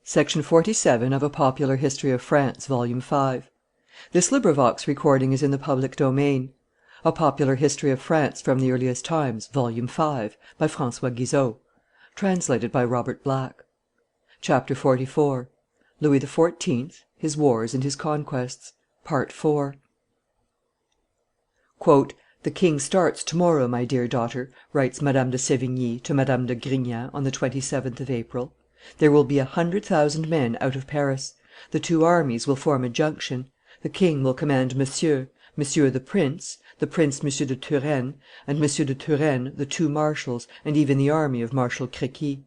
Section 47 of A Popular History of France, Volume 5. This recording is in the public domain. A Popular History of France from the Earliest Times, Volume 5, by François Guizot. Translated by Robert Black. Chapter 44. Louis XIV, his Wars and his Conquests. Part 4. "The king starts to morrow, my dear daughter," writes Madame de Sevigne to Madame de Grignan on the 27th of April. "There will be 100,000 men out of Paris. The two armies will form a junction. The king will command Monsieur the prince Monsieur de Turenne, and Monsieur de Turenne the two marshals, and even the army of Marshal Crequi.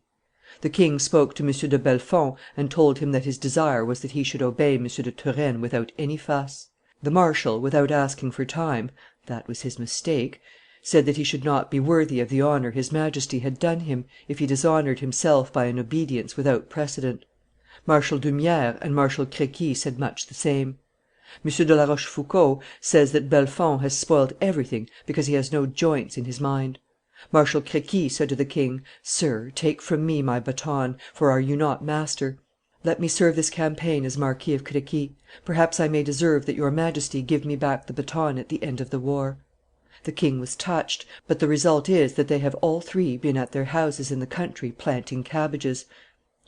The king spoke to Monsieur de Bellefonds, and told him that his desire was that he should obey Monsieur de Turenne without any fuss. The marshal, without asking for time that was his mistake said that he should not be worthy of the honor his Majesty had done him if he dishonored himself by an obedience without precedent. Marshal d'Humieres and Marshal Crequi said much the same. M. de la Rochefoucauld says that Bellefonds has spoilt everything because he has no joints in his mind. Marshal Crequi said to the king, 'Sir, take from me my baton, for are you not master? Let me serve this campaign as Marquis of Crequi; perhaps I may deserve that your Majesty give me back the baton at the end of the war.' The king was touched, but the result is that they have all three been at their houses in the country planting cabbages,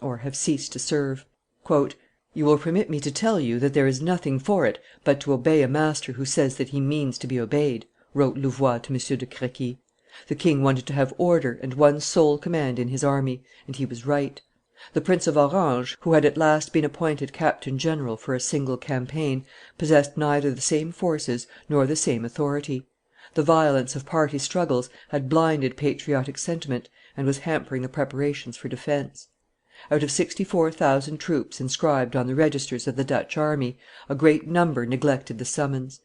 or have ceased to serve. 'You will permit me to tell you that there is nothing for it but to obey a master who says that he means to be obeyed,' wrote Louvois to M. de Crequi. The king wanted to have order and one sole command in his army, and he was right. The Prince of Orange, who had at last been appointed captain general for a single campaign, possessed neither the same forces nor the same authority. The violence of party struggles had blinded patriotic sentiment, and was hampering the preparations for defence. Out of 64,000 troops inscribed on the registers of the Dutch army, a great number neglected the summons.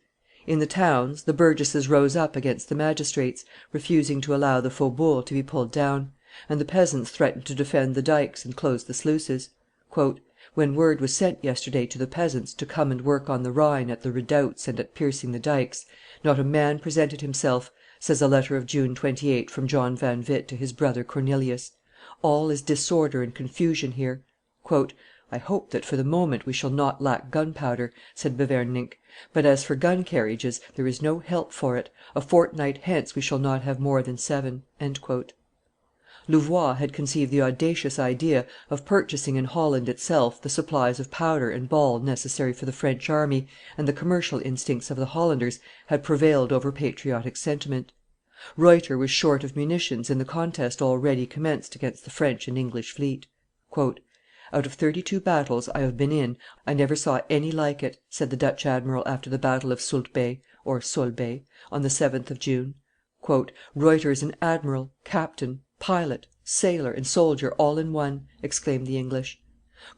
In the towns, the burgesses rose up against the magistrates, refusing to allow the faubourgs to be pulled down, and the peasants threatened to defend the dikes and close the sluices. "When word was sent yesterday to the peasants to come and work on the Rhine at the redoubts and at piercing the dikes, not a man presented himself," says a letter of June 28 from John van Witt to his brother Cornelius. "All is disorder and confusion here." "I hope that for the moment we shall not lack gunpowder," said Beverninck; "but as for gun carriages, there is no help for it; a fortnight hence we shall not have more than 7." Louvois had conceived the audacious idea of purchasing in Holland itself the supplies of powder and ball necessary for the French army, and the commercial instincts of the Hollanders had prevailed over patriotic sentiment. Ruyter was short of munitions in the contest already commenced against the French and English fleet. "Out of 32 battles I have been in, I never saw any like it," said the Dutch admiral after the battle of Soult Bay (Solebay) on the 7th of June. "Ruyter is an admiral, captain, pilot, sailor, and soldier all in one," exclaimed the English.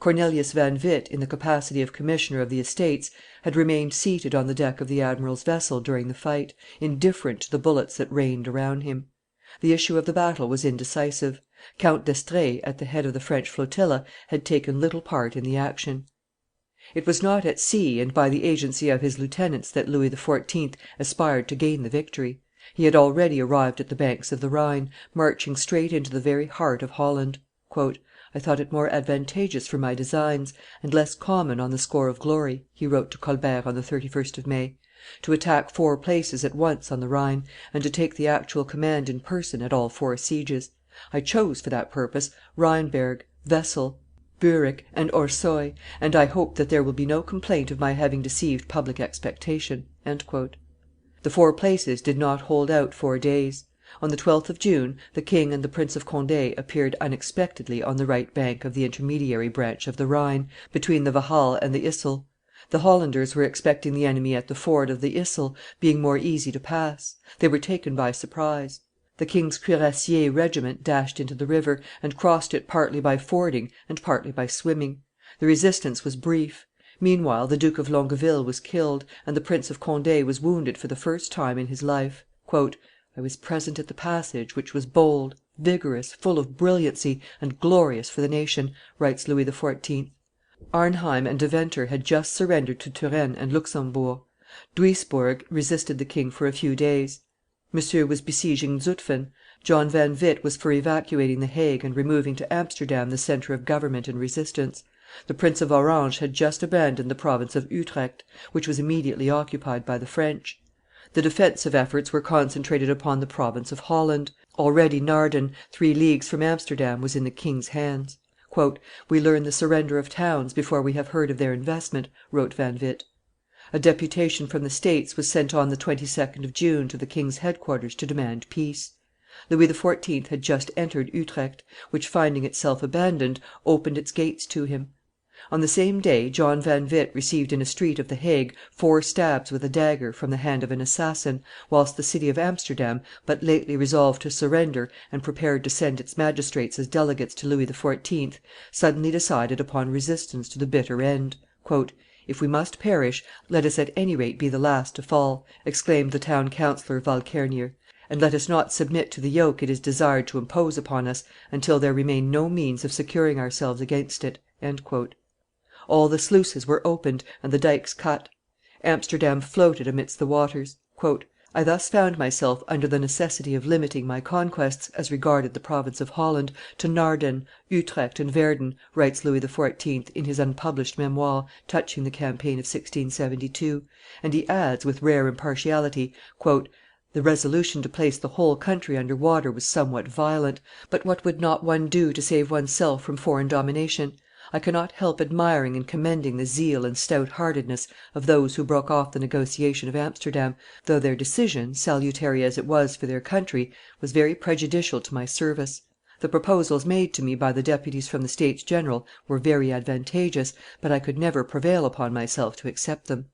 Cornelius van Witt, in the capacity of commissioner of the estates, had remained seated on the deck of the admiral's vessel during the fight, indifferent to the bullets that rained around him. The issue of the battle was indecisive. Count d'Estrees, at the head of the French flotilla, had taken little part in the action. It was not at sea and by the agency of his lieutenants that Louis XIV. Aspired to gain the victory. He had already arrived at the banks of the Rhine, marching straight into the very heart of Holland. "I thought it more advantageous for my designs, and less common on the score of glory," he wrote to Colbert on the 31st of May, "to attack 4 places at once on the Rhine, and to take the actual command in person at all 4 sieges. I chose, for that purpose, Rheinberg, Wessel, Burich, and Orsoy, and I hope that there will be no complaint of my having deceived public expectation." The 4 places did not hold out 4 days. On the 12th of June, the king and the Prince of Conde appeared unexpectedly on the right bank of the intermediary branch of the Rhine, between the Wahal and the Yssel. The Hollanders were expecting the enemy at the ford of the Yssel, being more easy to pass; they were taken by surprise. The king's cuirassier regiment dashed into the river, and crossed it partly by fording and partly by swimming. The resistance was brief. Meanwhile the Duke of Longueville was killed, and the Prince of Conde was wounded for the first time in his life. "I was present at the passage, which was bold, vigorous, full of brilliancy, and glorious for the nation," writes Louis XIV. Arnheim and Deventer had just surrendered to Turenne and Luxembourg. Duisburg resisted the king for a few days. Monsieur was besieging Zutphen. John van Witt was for evacuating the Hague and removing to Amsterdam the centre of government and resistance. The Prince of Orange had just abandoned the province of Utrecht, which was immediately occupied by the French. The defensive efforts were concentrated upon the province of Holland. Already Naarden, 3 leagues from Amsterdam, was in the king's hands. "We learn the surrender of towns before we have heard of their investment," wrote Van Witt. A deputation from the States was sent on the 22d of June to the king's headquarters to demand peace. Louis XIV. Had just entered Utrecht, which, finding itself abandoned, opened its gates to him. On the same day John van Witt received in a street of the Hague 4 stabs with a dagger from the hand of an assassin, whilst the city of Amsterdam, but lately resolved to surrender and prepared to send its magistrates as delegates to Louis XIV., suddenly decided upon resistance to the bitter end. "If we must perish, let us at any rate be the last to fall," exclaimed the town councillor Walkernier, "and let us not submit to the yoke it is desired to impose upon us until there remain no means of securing ourselves against it." All the sluices were opened and the dikes cut. Amsterdam floated amidst the waters. "I thus found myself under the necessity of limiting my conquests, as regarded the province of Holland, to Naarden, Utrecht, and Verden," writes Louis XIV. In his unpublished Memoires touching the campaign of 1672, and he adds, with rare impartiality, "The resolution to place the whole country under water was somewhat violent, but what would not one do to save one's self from foreign domination? I cannot help admiring and commending the zeal and stout heartedness of those who broke off the negotiation of Amsterdam, though their decision, salutary as it was for their country, was very prejudicial to my service. The proposals made to me by the deputies from the States General were very advantageous, but I could never prevail upon myself to accept them."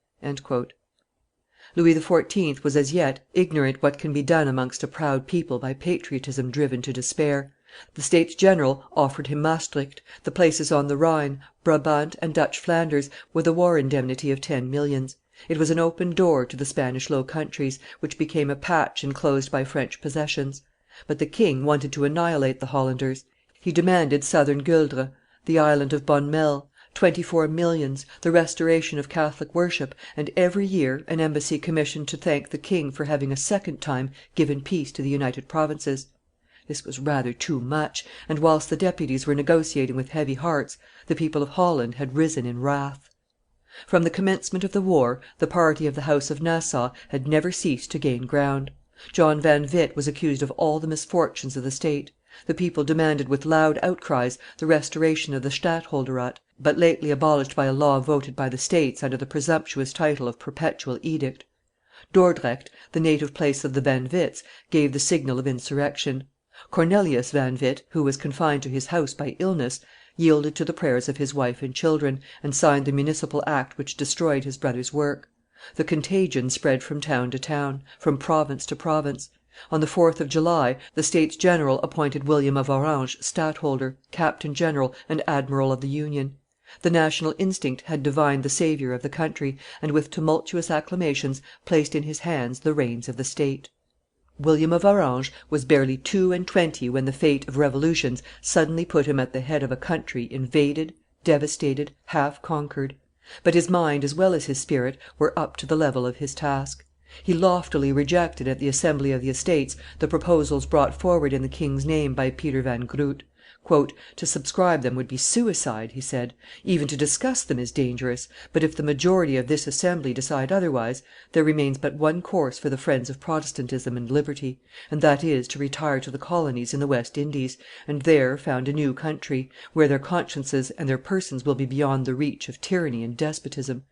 Louis XIV. Was as yet ignorant what can be done amongst a proud people by patriotism driven to despair. The States General offered him Maestricht, the places on the Rhine, Brabant, and Dutch Flanders, with a war indemnity of 10 millions. It was an open door to the Spanish Low Countries, which became a patch enclosed by French possessions. But the king wanted to annihilate the Hollanders. He demanded Southern Gueldre, the island of Bonmel, 24 millions, the restoration of Catholic worship, and every year an embassy commissioned to thank the king for having a second time given peace to the United Provinces. This was rather too much, and whilst the deputies were negotiating with heavy hearts, the people of Holland had risen in wrath. From the commencement of the war, the party of the house of Nassau had never ceased to gain ground. John van Witt was accused of all the misfortunes of the state. The people demanded with loud outcries the restoration of the stadtholderate, but lately abolished by a law voted by the States under the presumptuous title of perpetual edict. Dordrecht, the native place of the Van Witts, gave the signal of insurrection. Cornelius van Witt, who was confined to his house by illness, yielded to the prayers of his wife and children, and signed the municipal act which destroyed his brother's work. The contagion spread from town to town, from province to province. On the 4th of July, the States General appointed William of Orange stadtholder, captain general, and admiral of the Union. The national instinct had divined the savior of the country, and with tumultuous acclamations placed in his hands the reins of the state. William of Orange was barely 22 when the fate of revolutions suddenly put him at the head of a country invaded, devastated, half conquered; but his mind as well as his spirit were up to the level of his task. He loftily rejected at the Assembly of the Estates the proposals brought forward in the king's name by Peter van Groot. "To subscribe them would be suicide," he said; "even to discuss them is dangerous; but if the majority of this assembly decide otherwise, there remains but one course for the friends of Protestantism and liberty, and that is to retire to the colonies in the West Indies, and there found a new country, where their consciences and their persons will be beyond the reach of tyranny and despotism."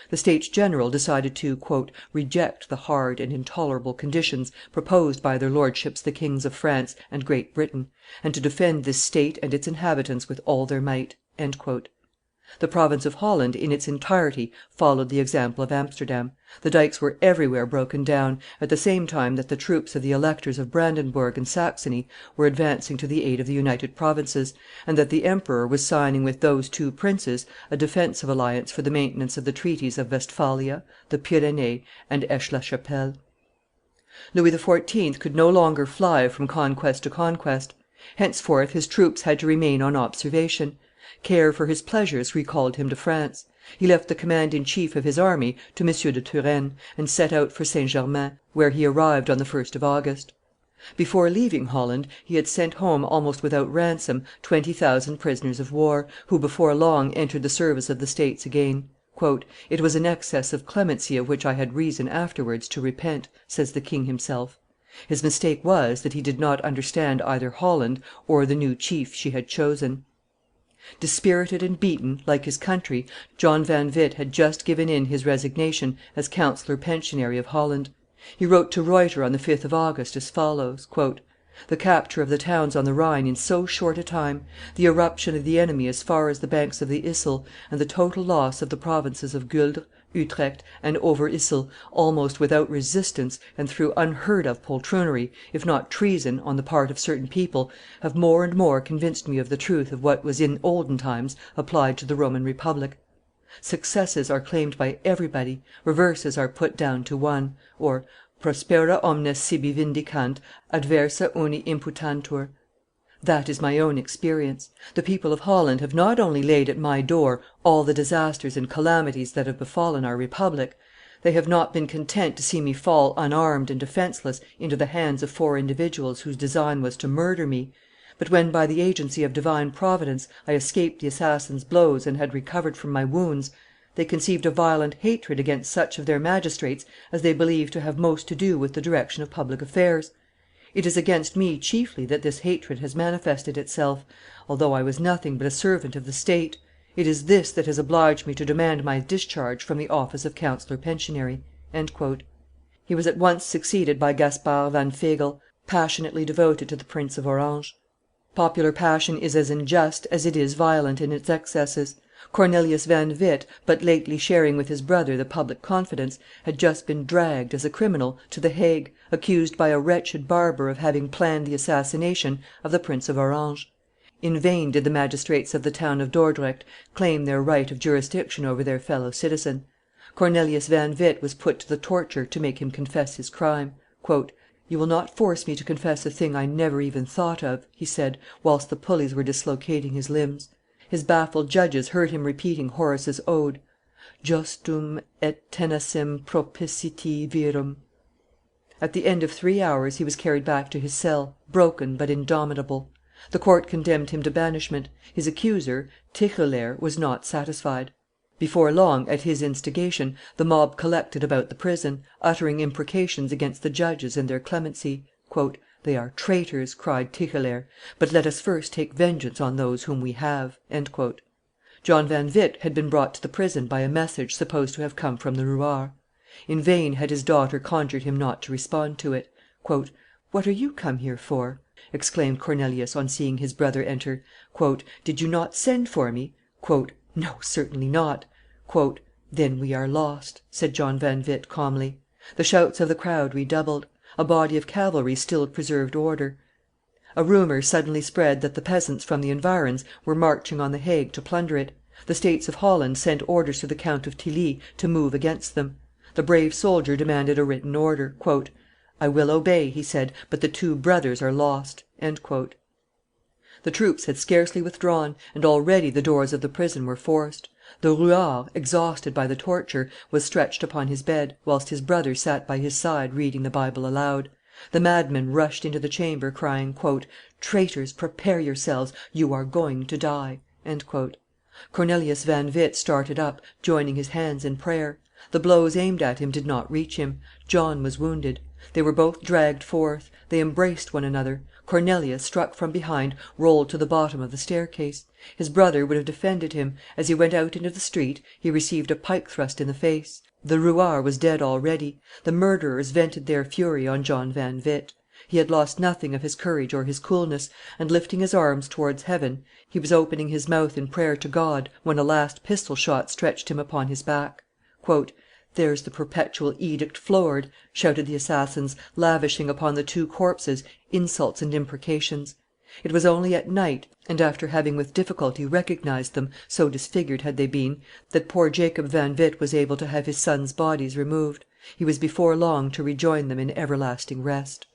The States General decided to "reject the hard and intolerable conditions proposed by their lordships the kings of France and Great Britain, and to defend this state and its inhabitants with all their might." The province of Holland in its entirety followed the example of Amsterdam. The dikes were everywhere broken down, at the same time that the troops of the electors of Brandenburg and Saxony were advancing to the aid of the United Provinces, and that the emperor was signing with those two princes a defensive alliance for the maintenance of the treaties of Westphalia, the Pyrenees, and Aix la Chapelle. Louis XIV. Could no longer fly from conquest to conquest. Henceforth his troops had to remain on observation. Care for his pleasures recalled him to France. He left the command in chief of his army to M. de Turenne, and set out for St. Germain, where he arrived on the 1st of August. Before leaving Holland, he had sent home almost without ransom 20,000 prisoners of war, who before long entered the service of the States again. "It was an excess of clemency of which I had reason afterwards to repent," says the king himself. His mistake was, that he did not understand either Holland or the new chief she had chosen. Dispirited and beaten, like his country, John van Witt had just given in his resignation as councillor pensionary of Holland. He wrote to Ruyter on the 5th of August as follows: "The capture of the towns on the Rhine in so short a time, the irruption of the enemy as far as the banks of the Yssel, and the total loss of the provinces of Gueldre, Utrecht, and Over Yssel, almost without resistance, and through unheard of poltroonery, if not treason, on the part of certain people, have more and more convinced me of the truth of what was in olden times applied to the Roman Republic. Successes are claimed by everybody, reverses are put down to one, prospera omnes sibi vindicant, adversa uni imputantur. That is my own experience. The people of Holland have not only laid at my door all the disasters and calamities that have befallen our Republic, they have not been content to see me fall unarmed and defenceless into the hands of 4 individuals whose design was to murder me, but when by the agency of divine Providence I escaped the assassins' blows and had recovered from my wounds, they conceived a violent hatred against such of their magistrates as they believed to have most to do with the direction of public affairs. It is against me chiefly that this hatred has manifested itself, although I was nothing but a servant of the state. It is this that has obliged me to demand my discharge from the office of councillor pensionary." He was at once succeeded by Gaspard van Fagel, passionately devoted to the Prince of Orange. Popular passion is as unjust as it is violent in its excesses. Cornelius van Witt, but lately sharing with his brother the public confidence, had just been dragged, as a criminal, to the Hague, accused by a wretched barber of having planned the assassination of the Prince of Orange. In vain did the magistrates of the town of Dordrecht claim their right of jurisdiction over their fellow citizen. Cornelius van Witt was put to the torture to make him confess his crime. "You will not force me to confess a thing I never even thought of," he said, whilst the pulleys were dislocating his limbs. His baffled judges heard him repeating Horace's ode: Justum et tenacem propicitii virum. At the end of 3 hours he was carried back to his cell, broken but indomitable. The court condemned him to banishment. His accuser, Tichelaer, was not satisfied. Before long, at his instigation, the mob collected about the prison, uttering imprecations against the judges and their clemency. "They are traitors," cried Tichelaer, "but let us first take vengeance on those whom we have." John van Witt had been brought to the prison by a message supposed to have come from the ruart. In vain had his daughter conjured him not to respond to it. "What are you come here for?" exclaimed Cornelius on seeing his brother enter. "Did you not send for me?" "No, certainly not." "Then we are lost," said John van Witt calmly. The shouts of the crowd redoubled. A body of cavalry still preserved order. A rumour suddenly spread that the peasants from the environs were marching on the Hague to plunder it. The States of Holland sent orders to the Count of Tilly to move against them. The brave soldier demanded a written order. "I will obey," he said, "but the 2 brothers are lost." The troops had scarcely withdrawn, and already the doors of the prison were forced. The ruart, exhausted by the torture, was stretched upon his bed, whilst his brother sat by his side reading the Bible aloud. The madmen rushed into the chamber, crying, "Traitors, prepare yourselves; you are going to die." Cornelius van Witt started up, joining his hands in prayer. The blows aimed at him did not reach him. John was wounded. They were both dragged forth. They embraced one another. Cornelius, struck from behind, rolled to the bottom of the staircase. His brother would have defended him. As he went out into the street, he received a pike thrust in the face. The ruart was dead already. The murderers vented their fury on John van Witt. He had lost nothing of his courage or his coolness, and, lifting his arms towards heaven, he was opening his mouth in prayer to God, when a last pistol shot stretched him upon his back. "There's the perpetual edict floored," shouted the assassins, lavishing upon the 2 corpses insults and imprecations. It was only at night, and after having with difficulty recognized them, so disfigured had they been, that poor Jacob van Witt was able to have his sons' bodies removed. He was before long to rejoin them in everlasting rest.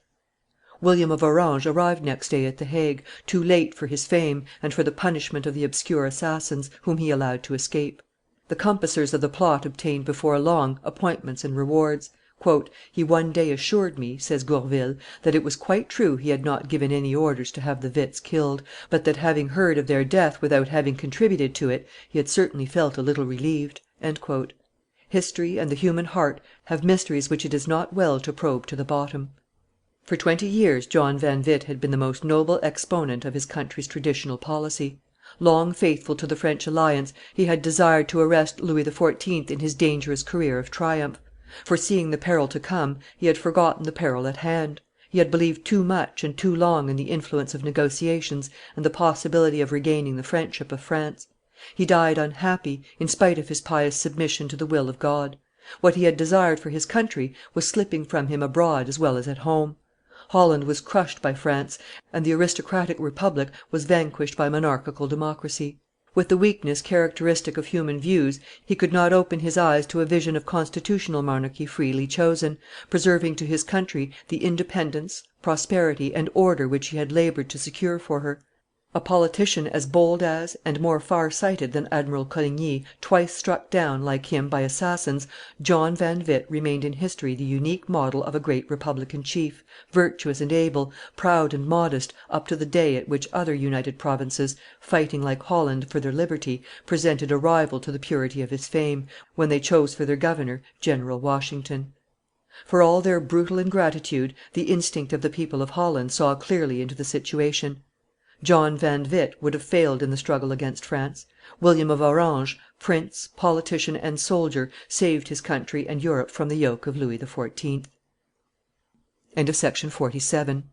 William of Orange arrived next day at the Hague, too late for his fame and for the punishment of the obscure assassins, whom he allowed to escape. The compassers of the plot obtained before long appointments and rewards. "He one day assured me," says Gourville, "that it was quite true he had not given any orders to have the Witts killed, but that, having heard of their death without having contributed to it, he had certainly felt a little relieved." History and the human heart have mysteries which it is not well to probe to the bottom. For 20 years John van Witt had been the most noble exponent of his country's traditional policy. Long faithful to the French alliance, he had desired to arrest Louis XIV. In his dangerous career of triumph. Foreseeing the peril to come, he had forgotten the peril at hand. He had believed too much and too long in the influence of negotiations and the possibility of regaining the friendship of France. He died unhappy, in spite of his pious submission to the will of God. What he had desired for his country was slipping from him abroad as well as at home. Holland was crushed by France, and the aristocratic republic was vanquished by monarchical democracy. With the weakness characteristic of human views, he could not open his eyes to a vision of constitutional monarchy freely chosen, preserving to his country the independence, prosperity, and order which he had labored to secure for her. A politician as bold as and more far sighted than Admiral Coligny, twice struck down, like him, by assassins, John van Witt remained in history the unique model of a great republican chief, virtuous and able, proud and modest, up to the day at which other United Provinces, fighting like Holland for their liberty, presented a rival to the purity of his fame, when they chose for their governor General Washington. For all their brutal ingratitude, the instinct of the people of Holland saw clearly into the situation. John van Witt would have failed in the struggle against France. William of Orange, prince, politician, and soldier, saved his country and Europe from the yoke of Louis XIV. Section 47.